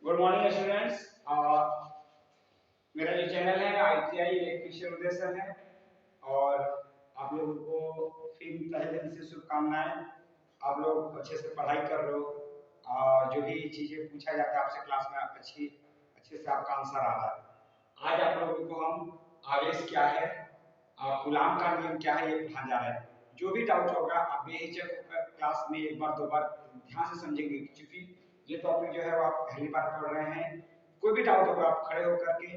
Good morning students. मेरा जो channel है ITI इलेक्ट्रीशियन उदय सर है और आप लोगों को फिर पहले दिन से शुभकामनाएं। आप लोग अच्छे से पढ़ाई कर रहे हो और जो भी चीजें पूछा जाता है आपसे क्लास में अच्छे से आपका आंसर आ रहा है। आज आप लोगों को हम आवेश क्या है, कूलाम का नियम क्या है, ये पढ़ाने जा रहे हैं। जो भी डाउट होगा आप बेहिचक होकर क्लास में एक बार दो बार ध्यान से समझेंगे, क्योंकि ये टॉपिक जो है वो आप पहली बार पढ़ रहे हैं। कोई भी डाउट होगा आप खड़े होकर के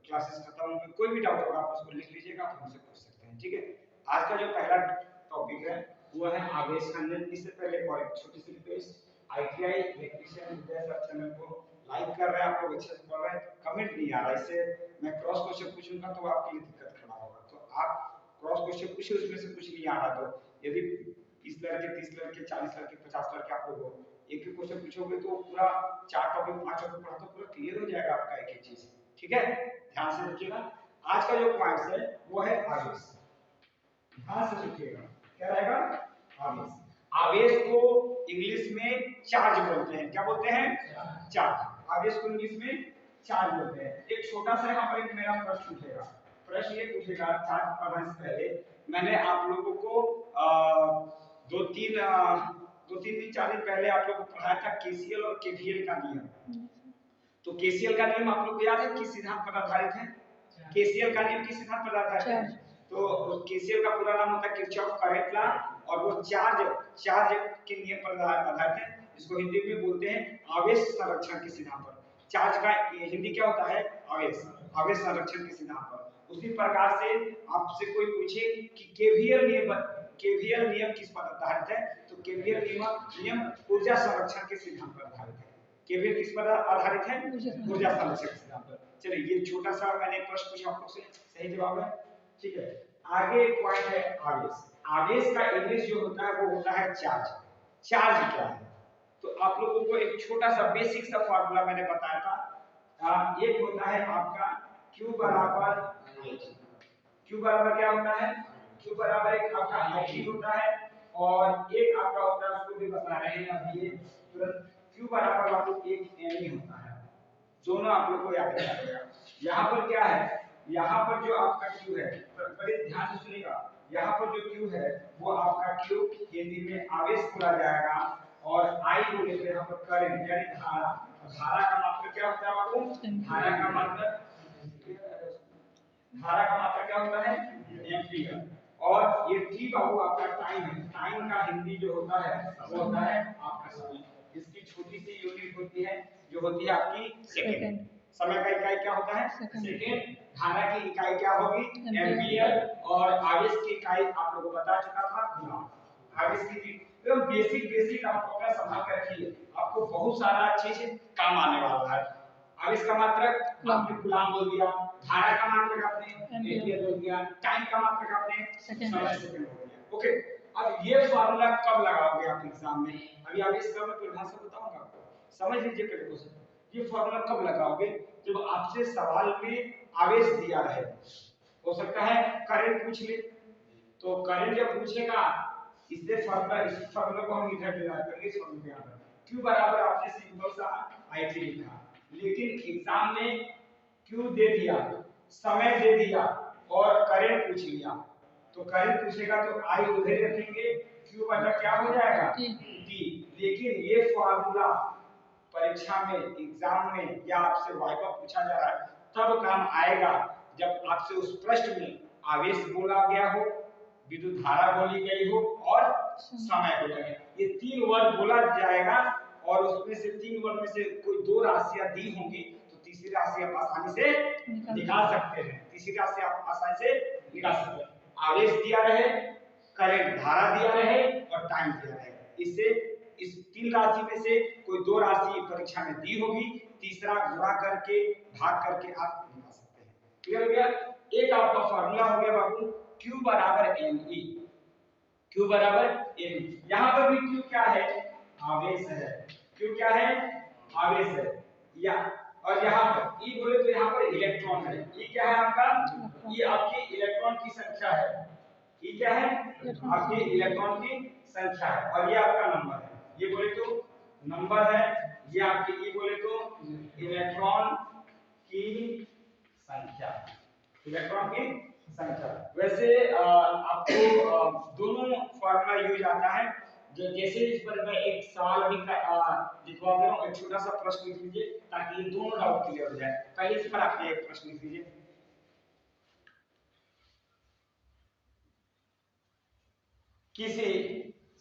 क्लासेस खत्म होंगे, कोई भी डाउट होगा आप उसको लिख लीजिएगा, आप हमसे पूछ सकते हैं। ठीक है, आज का जो पहला टॉपिक है वो है आवेश का नियम। इससे पहले एक छोटी सी रिक्वेस्ट, ITI इलेक्ट्रीशियन उदय सर चैनल को लाइक कर रहे हैं, आप लोग अच्छे से पढ़ रहे हैं, कमेंट नहीं आ रहा, इससे मैं क्रॉस क्वेश्चन पूछूंगा तो आपके लिए दिक्कत खड़ा होगा। तो आप क्रॉस क्वेश्चन पूछिए, उसमें से कुछ नहीं आ रहा तो यदि 20 लड़के 30 लड़के 40 लड़के 50 लड़के आप लोग हो, एक ही क्वेश्चन पूछोगे तो पूरा 4 टॉपिक 5 टॉपिक पढ़ा तो पूरा क्लियर हो जाएगा आपका एक एक चीज। ठीक है, ध्यान से देखिएगा। आज का जो पॉइंट्स है वो है आवेश। ध्यान से देखिएगा, क्या रहेगा? आवेश। आवेश को इंग्लिश में चार्ज बोलते हैं। क्या बोलते हैं? चार्ज। आवेश को इंग्लिश में चार्ज बोलते हैं। एक छोटा सा यहाँ पर एक मेरा प्रश्न उठेगा। प्रश्न ये पूछेगा, चार्ज पढ़ने से पहले मैंने आप लोगों को दो तीन दिन 4 दिन पहले आप लोगों को पढ़ाया था KCL और KVL का नियम। तो KCL का नियम आप लोग को याद है किस सिद्धांत पर आधारित है? KCL का नियम किस सिद्धांत पर आधारित है? तो KCL का पूरा नाम होता है किरचॉफ करंट लॉ, और वो चार्ज के नियम पर आधारित है, जिसको हिंदी में बोलते हैं आवेश संरक्षण के सिद्धांत पर। चार्ज का हिंदी क्या होता है? आवेश संरक्षण के सिद्धांत पर। उसी प्रकार से आपसे कोई पूछे कि केवीएल नियम किस पर आधारित है, तो केवीएल नियम ऊर्जा संरक्षण के सिद्धांत पर आधारित है। केवीएल किस पर आधारित है? ऊर्जा संरक्षण के सिद्धांत पर। चलिए, ये छोटा सा मैंने प्रश्न पूछा आप लोग से, सही जवाब है। ठीक है, आगे पॉइंट है आवेश। आवेश का इंग्लिश जो होता है वो होता है चार्ज। चार्ज क्या है? तो आप लोगों को एक छोटा सा बेसिक सा फार्मूला मैंने बताया था। एक होता है आपका Q बराबर H। Q बराबर क्या होता है? Q बराबर एक आपका H होता है और एक आपका होता है, उसको भी बता रहे हैं अभी ये तुरंत। Q बराबर आपको एक M होता है। दोनों आप लोग को याद रखना पड़ेगा। यहाँ पर क्या है? यहाँ पर जो आपका Q है, बड़े ध्यान से सुनिएगा, यहाँ पर जो Q है वो आपका Q हिंदी में आवेश बोला जाएगा, और I बोले तो यहाँ पर करंट यानी धारा। धारा का मात्रक क्या होता है बाबू? धारा का मात्रक क्या होता है? एम्पीयर। और ये T बाबू आपका टाइम है। टाइम का हिंदी जो होता है वो होता है आपका समय। इसकी छोटी सी यूनिट होती है जो होती है आपकी सेकंड। समय का इकाई क्या होता है? सेकंड। धारा की इकाई क्या होगी? एम्पीयर। और आवेश की इकाई आप लोगों को बता चुका था, कूलम। आवेश की एकदम बेसिक आपको अपना संभाल कर रखिए, आपको बहुत सारा चीज काम आने वाला है। आवेश का मात्रक आपने कूलम बोल दिया, धारा का मात्रक आपने एम्पीयर बोल दिया, टाइम का मात्रक आपने सेकंड बोल दिया। ओके, अब ये फार्मूला कब लगाओगे आप एग्जाम में? अभी आवेश का मैं परिभाषा बताऊंगा आपको, समझ लीजिए पहले क्वेश्चन। ये फार्मूला कब लगाओगे? जब आपसे सवाल में आवेश दिया रहे। हो सकता है करंट पूछ ले, तो करंट जब पूछेगा इस फार्मूला को हम इधर डिराइव करेंगे, इस फार्मूला के अंदर Q बराबर आपने सिंपल सा IT लिखा, लेकिन एग्जाम में Q दे दिया, समय दे दिया और करंट पूछ लिया। तो करंट पूछेगा तो I उधर रखेंगे, Q बटा क्या हो जाएगा? T। लेकिन ये फार्मूला परीक्षा में, एग्जाम में या आपसे वाइवा पूछा जा रहा है तब काम आएगा जब आपसे उस प्रश्न में आवेश बोला गया हो, विद्युत धारा बोली गई हो और समय बोला गया। ये 3 वर्ड बोला जाएगा और उसमें से 3 वर्ड में से कोई 2 राशियां दी होंगी, तो तीसरी राशि आप आसानी से निकाल सकते हैं। तीसरी राशि आप आसानी से निकाल सकते हैं। आवेश दिया रहे, करंट धारा दिया रहे और टाइम दिया रहे, इससे इस 3 राशि में से कोई 2 राशि परीक्षा में दी होगी, तीसरा गुणा करके भाग करके आप निकाल सकते हैं। क्लियर हो गया? एक आपका फार्मूला हो गया बाबू Q बराबर ME। Q बराबर ME। यहाँ पर भी Q क्या है? आवेश है। Q क्या है? आवेश है। या और यहाँ पर E बोले तो यहाँ पर इलेक्ट्रॉन है। E क्या है आपका? E आपकी इलेक्ट्रॉन की संख्या है। E क्या है? आपकी इलेक्ट्रॉन की संख्या है। और ये आपका नंबर है। ये बोले तो नंबर है, ये आपकी E बोले तो इलेक्ट्रॉन की संख्या, इलेक्ट्रॉन की संख्या। वैसे आपको दोनों फॉर्मूला यूज आता है। जो जैसे इस पर मैं एक सवाल अभी लिखवा दे रहा हूँ, एक छोटा सा प्रश्न लिख लीजिए ताकि ये दोनों डाउट क्लियर हो जाए। पहले इस पर आप एक प्रश्न लिख लीजिए। किसी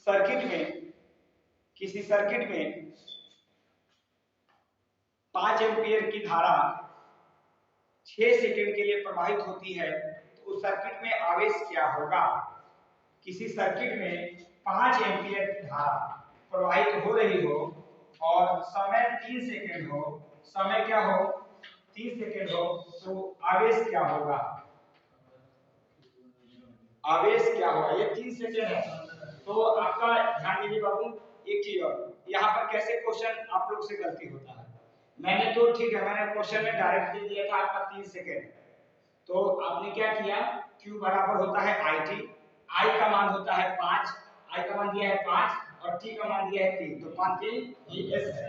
सर्किट में, किसी सर्किट में 5 एम्पियर की धारा 6 सेकंड के लिए प्रवाहित होती है, तो उस सर्किट में आवेश क्या होगा? किसी सर्किट में 5 एम्पियर की धारा प्रवाहित हो रही हो और समय 3 सेकंड हो, समय क्या हो 3 सेकंड हो, तो आवेश क्या होगा? आवेश क्या होगा? ये 3 सेकंड है। तो आपका ध्यान दीजिए बाबू, एक चीज और, यहाँ पर कैसे क्वेश्चन आप लोग से गलती होता है। मैंने तो ठीक है, मैंने क्वेश्चन में डायरेक्ट दे दिया था आपका 3 सेकंड, तो आपने क्या किया, Q बराबर होता है IT, I का मान होता है 5, I का मान दिया है 5 और T का मान दिया है 3, तो 5 3 ये S है,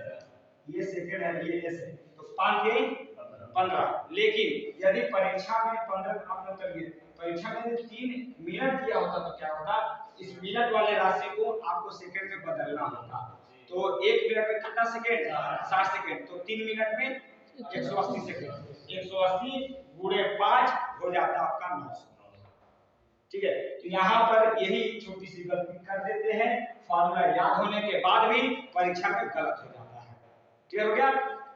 ये सेकंड है, ये S है, तो 5 3 15। लेकिन यदि परीक्षा में 15 आपने उत्तर दिए, परीक्षा में यदि 3 मिनट दिया होता तो क्या होता, इस मिनट वाले राशि को आपको सेकंड में बदलना होता। तो 1 मिनट में कितना सेकंड, 60 सेकंड, तो 3 मिनट में 180 सेकंड, 180 गुणे 5 हो जाता आपका 900। ठीक है, तो यहाँ पर यही छोटी सी गलती कर देते हैं, फॉर्मूला याद होने के बाद भी परीक्षा में गलत हो जाता है। क्लियर हो गया?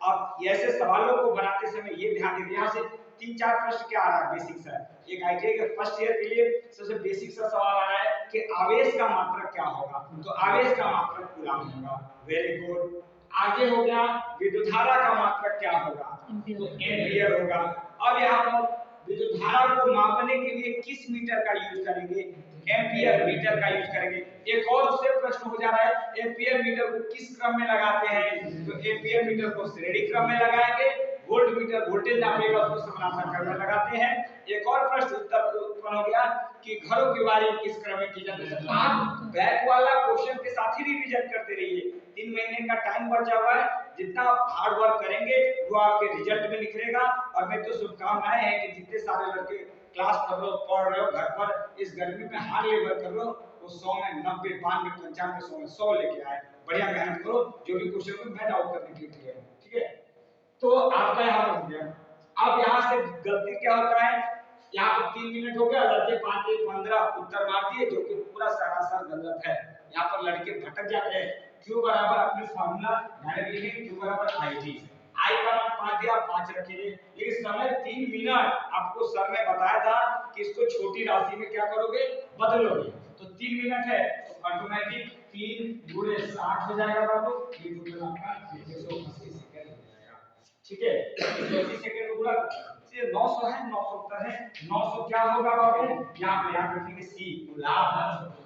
आप ऐसे सवालों को बनाते समय ये ध्यान दीजिए, यहाँ से 3-4 प्रश्न क्या आ रहा है बेसिक सा। एक आईटीआई के फर्स्ट ईयर के लिए सबसे बेसिक सा सवाल आ रहा है कि आवेश का मात्रक क्या होगा, तो आवेश का मात्रक कूलम होगा। Very good. आगे हो गया विद्युत धारा का मात्रक क्या होगा, तो एम्पियर होगा। अब यहाँ पर विद्युत धारा को मापने के लिए किस मीटर का यूज करेंगे, एम्पियर मीटर का यूज करेंगे। एक और उससे प्रश्न हो जा रहा है, एम्पियर मीटर को किस क्रम में लगाते हैं, तो एम्पियर मीटर को श्रेणी क्रम में लगाएंगे, वोल्ट मीटर वोल्टेज नापेगा उसको समानांतर क्रम में लगाते हैं। एक और प्रश्न उत्तर उत्पन्न हो गया कि घरों की वायरिंग किस क्रम में की जाती है। आप बैक वाला क्वेश्चन के साथ ही रिवीजन करते रहिए, 3 महीने का टाइम बचा हुआ है, जितना हार्ड वर्क करेंगे वो आपके रिजल्ट में निखरेगा। और मैं तो शुभकामनाएं हैं कि जितने सारे लड़के क्लास कर लो, पढ़ रहे हो, घर पर इस गर्मी में हार्ड लेबर कर लो, वो 100 में 90 92 95 100 में 100 लेके आए। बढ़िया मेहनत करो, जो भी क्वेश्चन को मैं डाउट करने के लिए क्लियर हूं। ठीक है, तो आपका यहाँ पर हो गया। अब यहाँ से गलती क्या होता है, यहाँ पर 3 मिनट हो गया, लड़के 5 1 15 उत्तर मार दिए, जो कि पूरा सरासर गलत है। यहाँ पर लड़के भटक जाते हैं। Q बराबर अपने फार्मूला डायरेक्ट लिखेंगे, Q बराबर IT, I का मान 5 दिया, 5 रखिए। लेकिन समय 3 मिनट आपको सर ने बताया था कि इसको छोटी राशि में क्या करोगे, बदलोगे। तो 3 मिनट है, तो ऑटोमेटिक 3 गुणे 60 हो जाएगा बाबू, ये टोटल आपका 180 सेकंड हो जाएगा। ठीक है, 180 सेकंड गुणा से 900 है, 900 उत्तर है। 900 क्या होगा बाबू, यहाँ पे याद रखेंगे C, कूलम।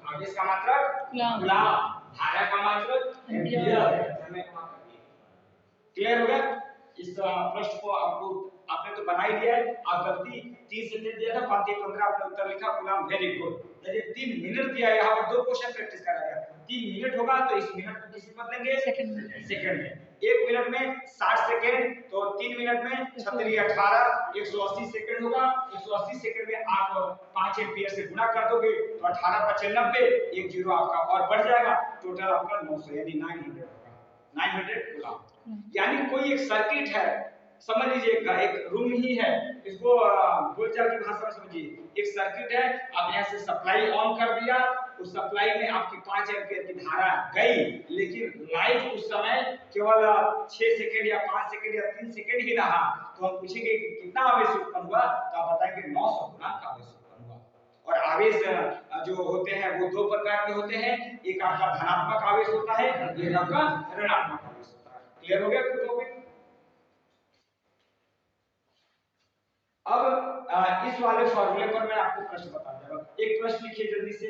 आवेश का मात्रक कूलम, धारा का मात्रक एम्पियर। समय का मात्रक। क्लियर हो गया? इस प्रश्न को आपको आपने तो बना ही दिया है। आप गलती 30 सेकंड दिया था, 5 15 आपने उत्तर लिखा, कूलम। Very good. यदि 3 मिनट दिया है, यहाँ पर 2 क्वेश्चन प्रैक्टिस करा गया। 3 मिनट होगा तो इस मिनट को किस में बदलेंगे, सेकंड में। 1 मिनट में 60 सेकंड, तो 3 मिनट में 36 18 180 सेकंड होगा। 180 सेकंड में आप 5 एम्पियर से गुणा कर दोगे तो 18 5 90, एक जीरो आपका और बढ़ जाएगा, टोटल आपका 900 यानी 900 होगा। 900 कूलम। यानी कोई एक सर्किट है, समझ लीजिए एक रूम ही है, इसको बोलचाल की भाषा में समझिए, एक सर्किट है। आप यहाँ से सप्लाई ऑन कर दिया, उस सप्लाई में आपकी 5 एम्पीयर की धारा गई, लेकिन लाइट उस समय केवल 6 सेकंड या 5 सेकंड या 3 सेकंड ही रहा, तो हम पूछेंगे कि कितना आवेश उत्पन्न हुआ, तो आप बताएंगे 900 गुना का आवेश उत्पन्न हुआ। और आवेश जो होते हैं वो 2 प्रकार के होते हैं, एक आपका धनात्मक आवेश होता है, एक आपका ऋणात्मक आवेश होता है। क्लियर हो गया कुछ टॉपिक? अब इस वाले फॉर्मूले पर मैं आपको प्रश्न बता दे रहा हूं। एक प्रश्न लिखिए जल्दी से।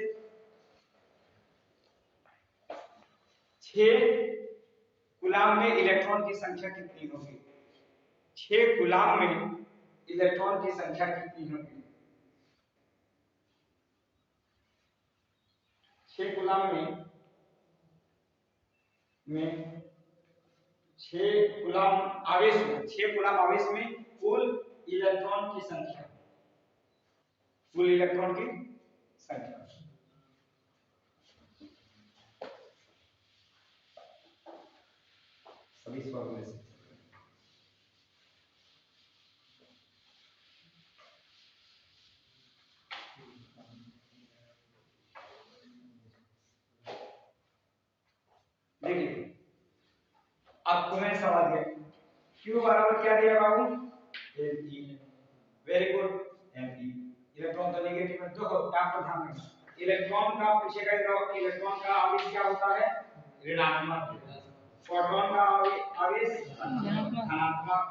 6 कूलम में इलेक्ट्रॉन की संख्या कितनी होगी? 6 कूलम में इलेक्ट्रॉन की संख्या कितनी होगी? 6 कूलम में 6 कूलम आवेश में, 6 कूलम आवेश में कुल इलेक्ट्रॉन की संख्या, कुल इलेक्ट्रॉन की संख्या। सभी इस फॉर्मूले से देखिए, आपको मैंने सवाल दिया Q बराबर क्या दिया बाबू, Le। Very good, Me। Electron तो नेगेटिव है, देखो यहाँ पर ध्यान रखना, इलेक्ट्रॉन का पूछेगा, इलेक्ट्रॉन का आवेश क्या होता है, ऋणात्मक। प्रोटॉन का आवेश धनात्मक।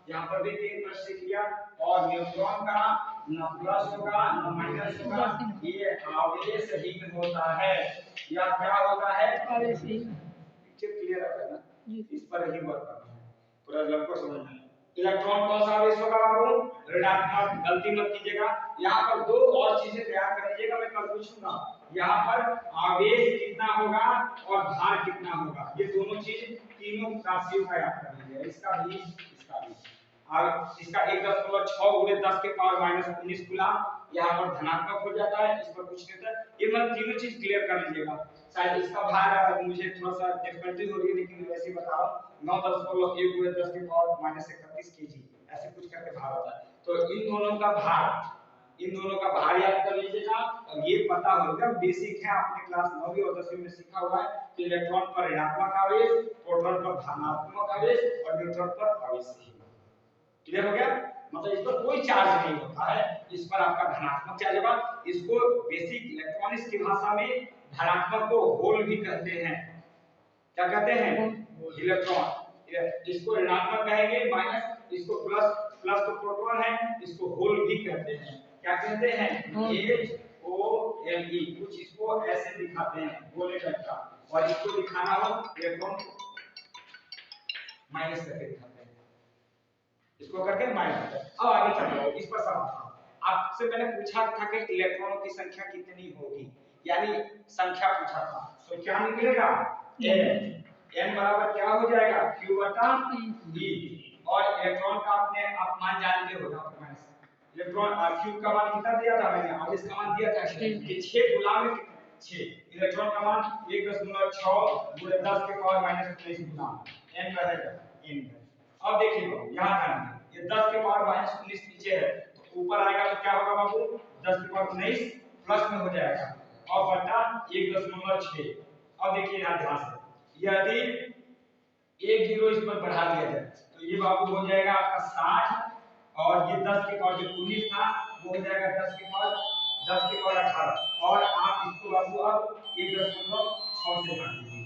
यहाँ पर भी 3 प्रश्न किया। और न्यूट्रॉन का न प्लस होगा न माइनस होगा, ये आवेश हीन होता है। या क्या होता है, आवेश हीन। क्लियर है ना, इस पर ही वर्क करना है, पूरा लड़को समझना है। इलेक्ट्रॉन कौन सा आवेश होगा बाबू, ऋणात्मक। गलती मत कीजिएगा, यहाँ पर 2 और चीजें तैयार कर लीजिएगा, मैं कल पूछूंगा। यहाँ पर आवेश कितना होगा और भार कितना होगा, ये दोनों चीज, तीनों राशियों का याद कर लीजिएगा, इसका भी इसका भी। और इसका 1.6 × 10 के पावर -19 कूलम यहाँ पर धनात्मक हो जाता है, इस पर कुछ नहीं होता। ये मतलब तीनों चीज क्लियर कर लीजिएगा। शायद इसका भार मुझे थोड़ा सा डिफिकल्टी हो रही है, लेकिन वैसे ही बता रहा हूँ, 9.1 × 10 के पावर -31 केजी, ऐसे कुछ करके भार होता है। तो इन दोनों का भार याद कर लीजिएगा। और ये पता होगा, बेसिक है, आपने क्लास 9वीं और 10वीं में सीखा हुआ है कि इलेक्ट्रॉन पर ऋणात्मक आवेश, प्रोटॉन पर धनात्मक आवेश और न्यूट्रॉन पर आवेश हीन। क्लियर हो गया, मतलब इस पर कोई चार्ज नहीं होता है, इस पर आपका धनात्मक चार्ज होगा। इसको बेसिक इलेक्ट्रॉनिक्स की भाषा में धनात्मक को होल भी कहते हैं। क्या कहते हैं, इलेक्ट्रॉन। इसको ऋणात्मक कहेंगे, माइनस, इसको प्लस, प्लस तो प्रोटॉन है, इसको होल भी कहते हैं। क्या कहते हैं, HOLE। कुछ इसको ऐसे दिखाते हैं, गोले टाइप का, और इसको दिखाना हो इलेक्ट्रॉन माइनस करके दिखाते हैं, इसको करके माइनस। अब आगे चलो, इस पर सवाल आपसे मैंने पूछा था कि इलेक्ट्रॉनों की संख्या कितनी होगी, यानी संख्या पूछा था, तो क्या निकलेगा, n बराबर क्या हो जाएगा, q बटा e। और इलेक्ट्रॉन का आपने आप मान जानते हो ना, इलेक्ट्रॉन q का मान कितना दिया था मैंने, और इसका मान दिया था कि 6 गुलाम में 6, इलेक्ट्रॉन का मान 1.6 × 10 के पावर -19 गुलाम, n रहेगा n। अब देखिए बाबू, यहाँ ध्यान दें, ये 10 के पावर -19 नीचे है, तो ऊपर आएगा तो क्या होगा बाबू, 10 के पावर 19 प्लस में हो जाएगा, और बटा 1.6। अब देखिए यहाँ ध्यान से, यदि 1 जीरो इस पर बढ़ा दिया जाए तो ये बाबू हो जाएगा आपका 60, और ये 10 के पावर जो 19 था वो हो जाएगा 10 के पावर 18, और आप इसको बाबू अब 1.6 से भाग दीजिए,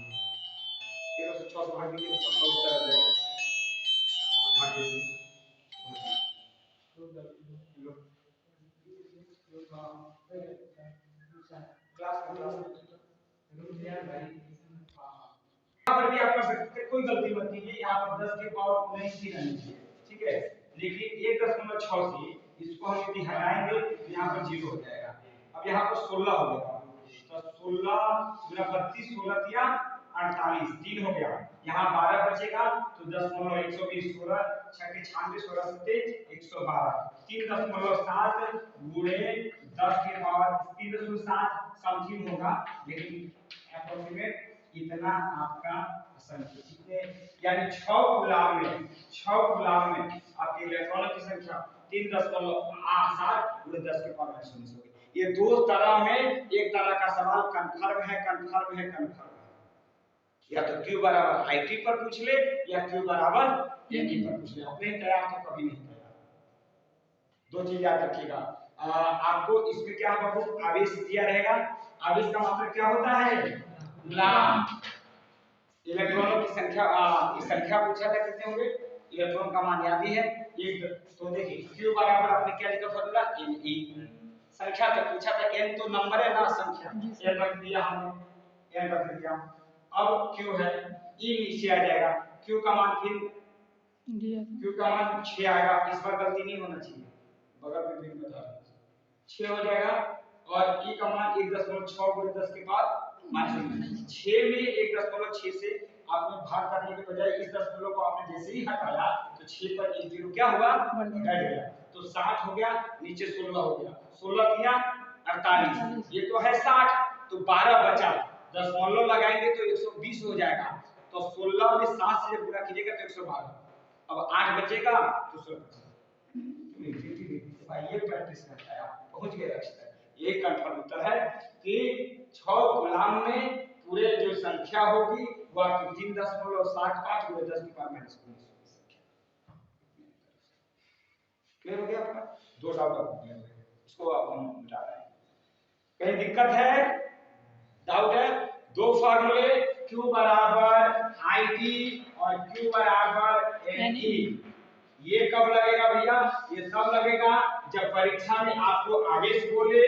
1.6 से भाग दीजिए तो आपका उत्तर आ जाएगा, भाग दीजिए। यहाँ पर भी आप कर सकते हैं, कोई गलती मत कीजिए, यहाँ पर 10 के पावर 19 ही रहनी चाहिए, ठीक है। देखिए 1.6 से इसको हम यदि हटाएंगे तो यहाँ पर 0 हो जाएगा। अब यहाँ पर 16 हो गया, तो 16 × 32, 16 तिया 48, 3 हो गया, यहाँ 12 बचेगा, तो 10.120, 16 6 के 96, 16 7 112, 3.7 गुणे 10 के पावर 3.7 समथिंग होगा, लेकिन अप्रोक्सीमेट इतना आपका संख्या, कितने, यानी 6 गुलाम में आपके इलेक्ट्रॉनों की संख्या 3.7 × 10 के पावर -19 होगी। ये दो तरह में, एक तरह का सवाल कंफर्म है, या तो Q बराबर IT पर पूछ ले, या Q बराबर NE पर पूछ ले, अपने तैयार तो कभी नहीं तैयार। दो चीज याद रखिएगा, आपको इसमें क्या बाबू, आवेश दिया रहेगा, आवेश का मतलब क्या होता है, गुलाम। इलेक्ट्रॉनों की संख्या पूछा था कितने होंगे, इलेक्ट्रॉन का मान याद ही है, एक। तो देखिए Q बराबर आपने क्या लिखा फॉर्मूला, Ne। संख्या तो पूछा था, n तो नंबर है ना, संख्या, n रख दिया हमने, n रख दिया। अब Q है, E नीचे आ जाएगा, Q का मान फिर Q का मान 6 आएगा, इस बार गलती नहीं होना चाहिए, बगल में भी बता रहा हूं, 6 हो जाएगा, और E का मान 1.6 × 10 के पावर -19, 6 में 1.6 से आपने भाग करने के बजाय इस दशमलव को आपने जैसे ही हटाया तो 6 पर 1 0 क्या हुआ, घट गया। तो 60 हो गया, नीचे 16 हो गया, 16 किया 48, ये तो है 60, तो 12 बचा, दशमलव लगाएंगे तो 120 हो जाएगा। तो 16 में 7 से जब पूरा कीजिएगा तो 112, अब 8 बचेगा तो 16 बचेगा। ये प्रैक्टिस करता है, आप पहुंच गए लक्ष्य तक। ये कंफर्म उत्तर है कि 6 गुलाम में पूरे जो संख्या होगी वो आपकी 3.75 गुणे 10 की पावर -19 संख्या। क्लियर हो गया आपका? दो डाउट आपको क्लियर हो गया, इसको अब हम मिटा रहे हैं। कहीं दिक्कत है, डाउट है? दो फार्मूले Q बराबर IT और Q बराबर NE, ये कब लगेगा भैया? ये तब लगेगा जब परीक्षा में आपको आवेश बोले,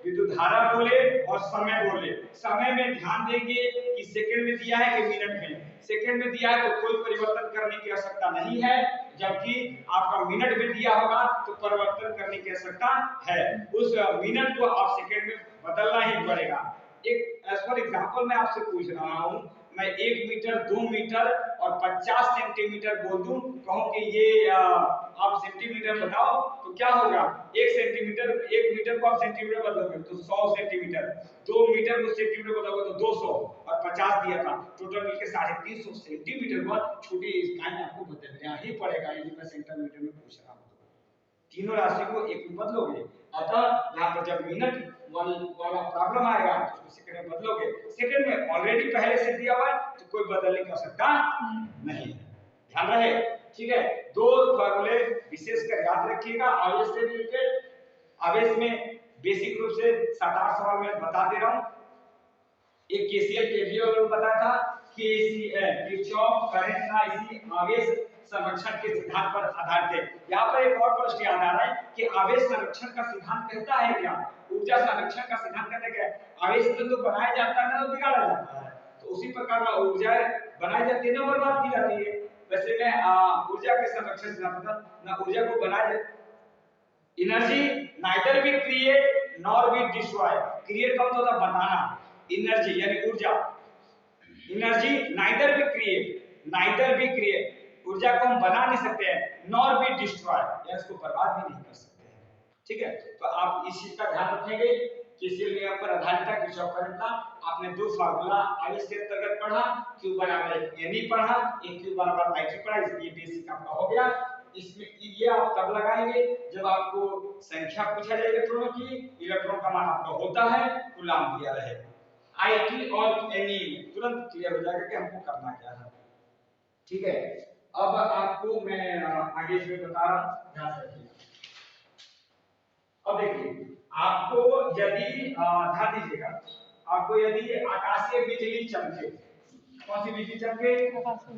विद्युत धारा बोले और समय बोले। समय में ध्यान देंगे कि सेकंड में दिया है कि मिनट में। सेकंड में दिया है तो कोई परिवर्तन करने की आवश्यकता नहीं है, जबकि आपका मिनट में दिया होगा तो परिवर्तन करने की आवश्यकता है। उस मिनट को आप सेकंड में बदलना ही पड़ेगा। एक एज पर एग्जांपल मैं आपसे पूछ रहा हूं, मैं 1 मीटर, 2 मीटर और 50 सेंटीमीटर बोल दूं, कहूं कि ये आप सेंटीमीटर बताओ तो क्या होगा? 1 सेंटीमीटर, 1 मीटर को आप सेंटीमीटर बदलोगे तो 100 सेंटीमीटर, 2 मीटर को सेंटीमीटर बदलोगे तो 200 और 50 दिया था, टोटल मिलकर 350 सेंटीमीटर पर छोटी इकाई आपको बदलना ही पड़ेगा। यदि मैं सेंटीमीटर में पूछ रहा हूं तीनों राशि को एक में बदलोगे। अतः यहाँ पर जब मिनट वाला प्रॉब्लम आएगा तो उसको सेकंड में बदलोगे। सेकंड में ऑलरेडी पहले से दिया हुआ है तो कोई बदलने की आवश्यकता नहीं है, ध्यान रहे। ठीक है, दो फॉर्मूले विशेषकर याद रखिएगा आवेश से रिलेटेड। आवेश में बेसिक रूप से 7-8 सवाल मैं बता दे रहा हूं। एक केसीएल केवीएल में बताया था, केसीएल किरचॉफ करंट लॉ इसी आवेश संरक्षण के सिद्धांत पर आधारित है। यहाँ पर एक और प्रश्न याद आ रहा है कि आवेश संरक्षण का सिद्धांत कहता है क्या? ऊर्जा संरक्षण का सिद्धांत कहता है क्या? आवेश तो बनाया जाता है ना बिगाड़ा जाता है, तो उसी प्रकार का ऊर्जा बनाई जाती है ना बर्बाद की जाती है। वैसे में ऊर्जा के संरक्षण सिद्धांत ना ऊर्जा को बनाया energy neither be create nor be destroy. Create का मतलब बनाना, एनर्जी यानी ऊर्जा, एनर्जी नाइदर बी क्रिएट, ऊर्जा को हम बना नहीं सकते हैं, नॉर बी डिस्ट्रॉय या इसको बर्बाद भी नहीं कर सकते हैं। ठीक है, तो आप इस चीज का ध्यान रखेंगे। केसीएल नियम पर आधारित था किरचॉफ करंट लॉ। आपने दो फार्मूला आवेश के अंतर्गत पढ़ा, Q बराबर Ne पढ़ा, एक Q बराबर IT पढ़ा, इसलिए बेसिक आपका हो गया। इसमें ये आप तब लगाएंगे जब आपको संख्या पूछा जाए इलेक्ट्रॉनों की, इलेक्ट्रॉन का मान आपका होता है कूलम्ब दिया रहे। IT और Ne तुरंत क्लियर हो जाएगा कि हमको करना क्या है। ठीक है, अब आपको मैं आगे इसमें बता रहा हूं, ध्यान से रखिए। अब देखिए, आपको यदि ध्यान दीजिएगा, आपको यदि आकाशीय बिजली चमके, कौन सी बिजली चमके?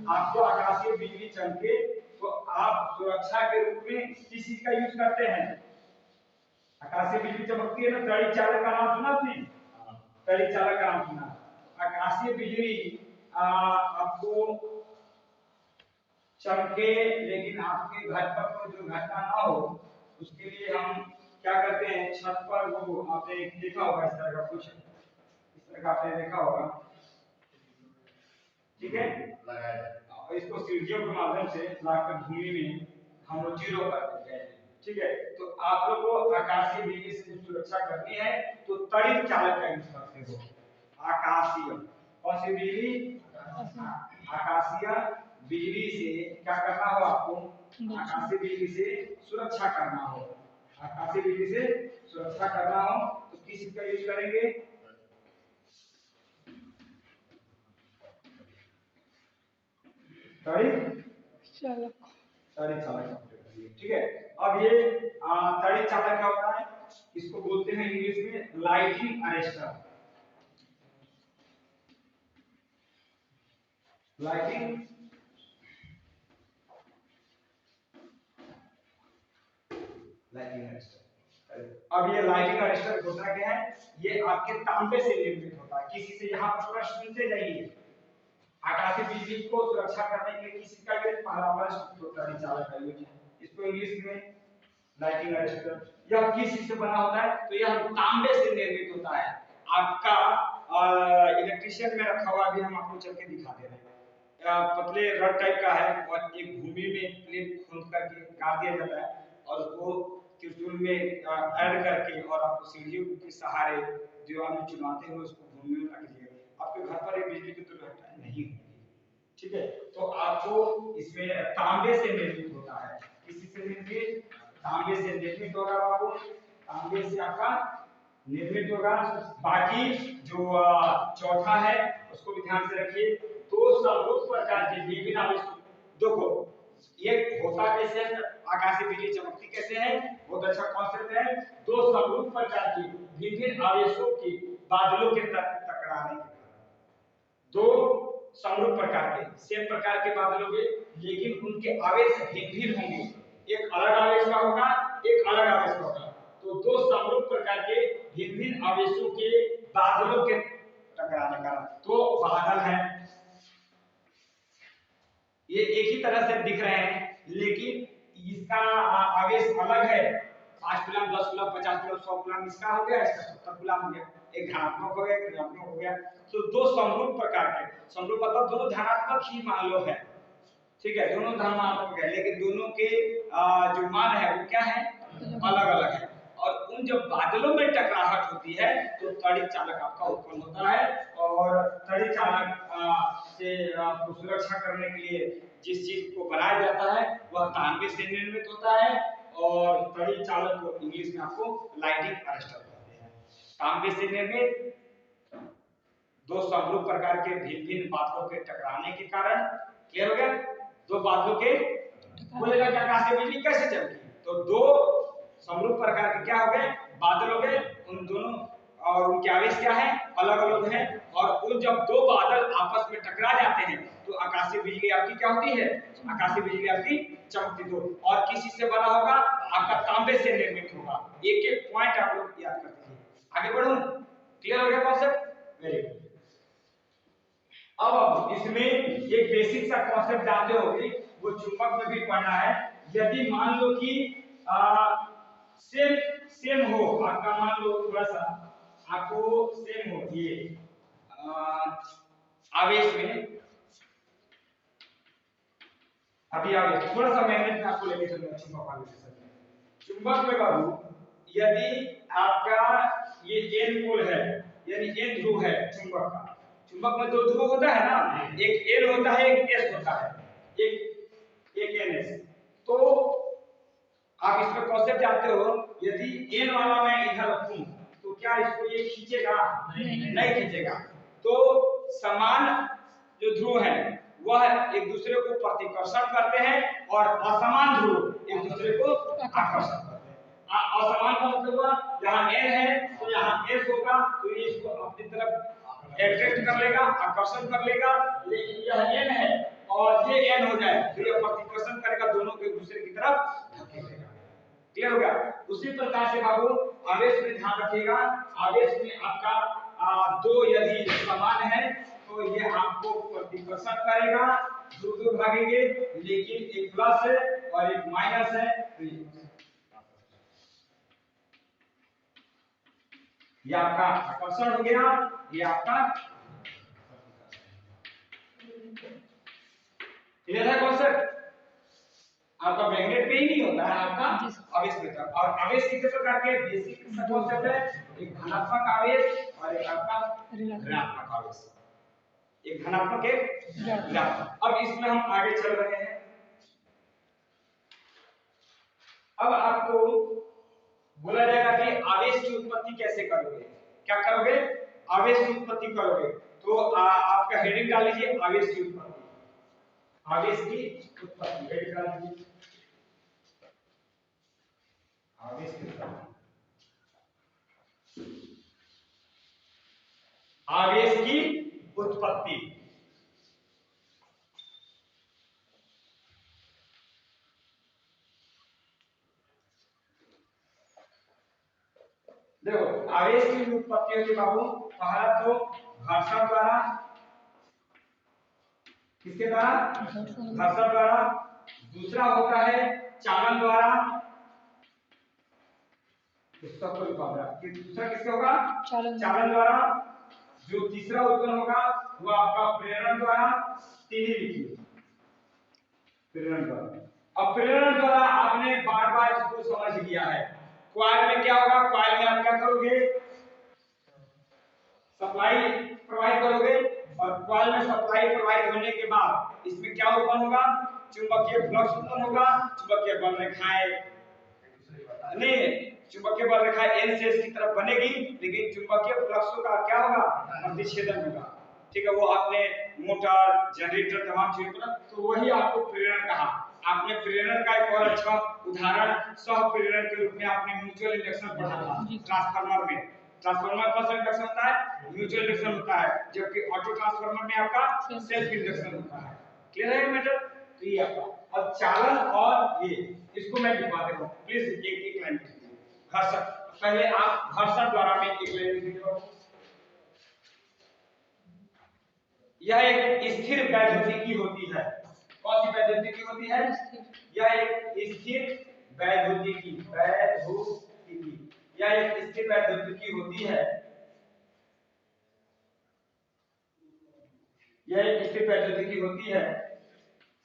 आपको आकाशीय बिजली चमके तो आप सुरक्षा के रूप में किस चीज का यूज करते हैं? आकाशीय बिजली चमकती है ना, तड़ी चालक का नाम सुना आपने? तड़ी चालक का नाम सुना। आकाशीय बिजली आपको चमके लेकिन आपके घर पर कोई दुर्घटना ना हो, उसके लिए हम क्या करते हैं, छत पर वो आपने देखा होगा इस तरह का कुछ, इस तरह का आपने देखा होगा, ठीक है, लगाया इसको सीढ़ियों के माध्यम से लाकर भूमि में हम लोग जीरो कर देते हैं। ठीक है, तो आप लोग को आकाशीय बिजली से सुरक्षा करनी है तो तड़ित चालक का यूज करते हो। आकाशीय, कौन सी बिजली? आकाशीय बिजली से क्या करना हो आपको? आकाशीय बिजली से सुरक्षा करना हो। आकाशीय बिजली से सुरक्षा करना हो तो किस चीज का यूज करेंगे? तड़ित चालक। ठीक है, अब ये तड़ित चालक क्या होता है? इसको बोलते हैं इंग्लिश में लाइटिंग अरेस्टर। Lighting arrester. अब ये लाइटिंग अरेस्टर होता क्या है? ये आपके तांबे से निर्मित होता है। किसी से यहाँ पर प्रश्न पूछे जाइए, आकाशीय बिजली को सुरक्षा करने के लिए किसी का यूज? पहला तड़ित चालक का यूज। इसको इंग्लिश में लाइटिंग अरेस्टर। यह किस चीज से बना होता है? तो यह तांबे से निर्मित होता है। आपका इलेक्ट्रिशियन में रखा हुआ, अभी हम आपको चल के दिखा दे रहे हैं। पतले रड टाइप का है और एक भूमि में प्लेट खोद करके गाड़ दिया जाता है और उसको त्रिशूल में ऐड करके और आपको सीढ़ियों के सहारे दीवार में चुनवाते हुए उसको भूमि में रख दिया। आपके घर पर एक बिजली की दुर्घटना नहीं होगी, ठीक है। तो आपको इसमें तांबे से निर्मित होता है, किसी से निर्मित, तांबे से निर्मित होगा बाबू, तांबे से आपका निर्मित होगा। बाकी जो चौथा है उसको भी ध्यान से रखिए। तो समरूप प्रकार के विभिन्न आवेश, देखो ये होता कैसे है, आकाशीय बिजली चमकती कैसे है, बहुत अच्छा कॉन्सेप्ट है। दो समरूप प्रकार के विभिन्न आवेशों के बादलों के टकराने के, दो समरूप प्रकार के सेम प्रकार के बादलों के, लेकिन उनके आवेश भिन्न होंगे, एक अलग आवेश का होगा, एक अलग आवेश का होगा। तो दो समरूप प्रकार के विभिन्न आवेशों के बादलों के टकराने का, तो बादल है, ये एक ही तरह से दिख रहे हैं लेकिन इसका आवेश अलग है। 5 कूलम, 10 कूलम, 50 कूलम, 100 कूलम इसका हो गया, इसका 70 कूलम हो गया, एक धनात्मक हो गया, एक ऋणात्मक हो गया। तो दो समरूप प्रकार के, समरूप मतलब दोनों धनात्मक ही मान लो है, ठीक है, दोनों धनात्मक है, लेकिन दोनों के जो मान है वो क्या है, अलग अलग है। और उन जब बादलों में टकराहट होती है तो तड़ित चालक आपका उत्पन्न होता है, और तड़ित चालक से आपको सुरक्षा करने के लिए जिस चीज को बनाया जाता है वह तांबे से निर्मित होता है, और तड़ित चालक को इंग्लिश में आपको लाइटिंग अरेस्टर कहते हैं। तांबे से निर्मित दो समरूप प्रकार के भिन्न बादलों के टकराने के कारण, क्लियर हो गया, दो बादलों के, बोलेगा कि आकाशीय बिजली कैसे चमकी, तो दो समरूप प्रकार के क्या हो गए, बादल हो गए, उन दोनों और उनके आवेश क्या है, अलग अलग है, और उन जब दो बादल आपस में टकरा जाते हैं तो आकाशीय बिजली आपकी क्या होती है, आकाशीय बिजली आपकी चमकती। दो और किसी से बना होगा, आपका तांबे से निर्मित होगा। एक एक पॉइंट आप लोग याद करते हैं। आगे बढ़ूं, क्लियर हो गया कॉन्सेप्ट, वेरी गुड। अब इसमें एक बेसिक सा कॉन्सेप्ट जानते होंगे, वो चुंबक में भी पढ़ना है। यदि मान लो कि सेम सेम हो, आपका मान लो थोड़ा सा आपको सेम हो ये आवेश में, अभी आवेश थोड़ा सा मैग्नेट में आपको लेके चलूंगा चुंबक वाले सेशन में। चुंबक में बाबू यदि आपका ये एन पोल है, यानी एन ध्रुव है चुंबक का, चुंबक में दो ध्रुव होता है ना, एक एन होता है, एक एस होता है, एक एन एस। तो आप इसमें कॉन्सेप्ट जानते हो, यदि एन वाला मैं इधर रखूं तो क्या इसको ये खींचेगा, नहीं खींचेगा। तो समान जो ध्रुव है वह एक दूसरे को प्रतिकर्षण करते हैं, और असमान ध्रुव एक दूसरे को आकर्षण करते हैं। असमान का मतलब हुआ जहां n है तो यहां s होगा, तो ये इसको अपनी तरफ अट्रैक्ट कर लेगा, आकर्षण कर लेगा, लेकिन यह n है और ये n हो जाए तो यह प्रतिकर्षण करेगा, दोनों को एक दूसरे की तरफ धकेलेगा। क्लियर हो गया। उसी प्रकार से बाबू आवेश में ध्यान रखिएगा, आवेश में आपका दो यदि समान है तो ये आपको प्रतिकर्षण करेगा, दूर दूर भागेंगे, लेकिन एक प्लस है और एक माइनस है, तो ये आपका आकर्षण हो गया, ये आपका क्लियर है कॉन्सेप्ट। आपका मैग्नेट पे ही नहीं होता है, आपका आवेश पे होता है। और आवेश कितने प्रकार के, बेसिक कॉन्सेप्ट है, एक धनात्मक आवेश और एक आपका ऋणात्मक आवेश, एक धनात्मक एक ऋणात्मक। अब इसमें हम आगे चल रहे हैं। अब आपको बोला जाएगा कि आवेश की उत्पत्ति कैसे करोगे, क्या करोगे, आवेश की उत्पत्ति करोगे। तो आपका हेडिंग डाल लीजिए, आवेश की उत्पत्ति, आवेश की उत्पत्ति हेडिंग डाल लीजिए, आवेश की उत्पत्ति, आवेश की उत्पत्ति। देखो आवेश की उत्पत्ति होती है बाबू, पहला तो घर्षण द्वारा, किसके द्वारा, घर्षण द्वारा, दूसरा होता है चालन द्वारा, दूसरा किससे होगा, चालन द्वारा। जो तीसरा उत्पन्न होगा वो आपका प्रेरण द्वारा, तीन ही लिखिए प्रेरण द्वारा। अब प्रेरण द्वारा आपने बार बार इसको समझ लिया है। कॉइल में क्या होगा, कॉइल में आप क्या करोगे, सप्लाई प्रोवाइड करोगे, और कॉइल में सप्लाई प्रोवाइड होने के बाद इसमें क्या उत्पन्न होगा, चुंबकीय फ्लक्स उत्पन्न होगा, चुंबकीय बल रेखाएं नहीं, चुंबकीय बल रेखा एन से एस की तरफ बनेगी, लेकिन चुंबकीय फ्लक्स का क्या होगा, प्रतिच्छेदन होगा। ठीक है, वो आपने मोटर जनरेटर तमाम चीजों को, तो वही आपको प्रेरण कहा। आपने प्रेरण का एक और अच्छा उदाहरण सह प्रेरण के रूप में आपने म्यूचुअल इंडक्शन पढ़ा था ट्रांसफार्मर में। ट्रांसफार्मर का सेल्फ इंडक्शन होता है, म्यूचुअल इंडक्शन होता है, जबकि ऑटो ट्रांसफार्मर में आपका सेल्फ इंडक्शन होता है। क्लियर है मैटर? तो ये आपका अब चालन और ये इसको मैं लिखवा देता हूं, प्लीज एक एक लाइन लिखिए। घर्षण, पहले आप घर्षण द्वारा में एक लाइन लिखिए। यह एक स्थिर वैद्युतिकी होती है। कौन सी वैद्युतिकी होती है? यह एक स्थिर वैद्युतिकी, यह एक स्थिर वैद्युतिकी होती है। यह एक स्थिर वैद्युतिकी होती है।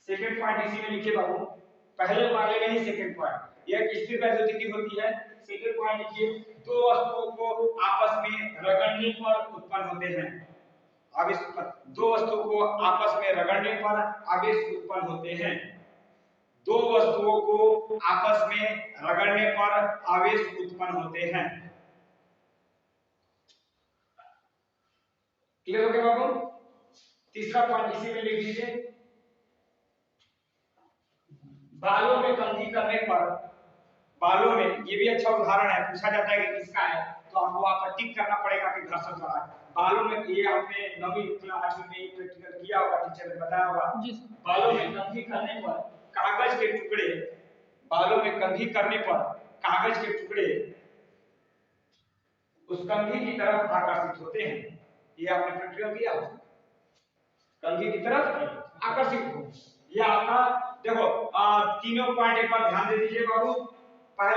सेकंड पॉइंट इसी में लिखिए बाबू, पहले वाले में ही सेकंड पॉइंट। यह एक स्थिर वैद्युतिकी होती है। सेकंड पॉइंट लिखिए, दो वस्तुओं को आपस में रगड़ने पर उत्पन्न होते हैं आवेश। दो वस्तुओं को आपस में रगड़ने पर आवेश उत्पन्न होते हैं। दो वस्तुओं को आपस में रगड़ने पर आवेश उत्पन्न होते हैं। क्लियर हो गया बाबू? तीसरा पॉइंट इसी में लिख लीजिए, बालों में कंघी करने पर, बालों में, ये भी अच्छा उदाहरण है, पूछा जाता है कि किसका है, तो आपको वहां पर टिक करना पड़ेगा कि घर्षण द्वारा। बालों में, ये आपने 9वीं क्लास में प्रैक्टिकल किया होगा, टीचर ने बताया होगा। बालों में कंघी करने पर कागज के टुकड़े, बालों में कंघी करने पर कागज के टुकड़े उस कंघी की तरफ आकर्षित होते हैं। ये आपने प्रैक्टिकल किया होगा, कंघी की तरफ आकर्षित हो। ये आपका देखो तीनों पॉइंट एक बार ध्यान दे दीजिए बाबू। पहले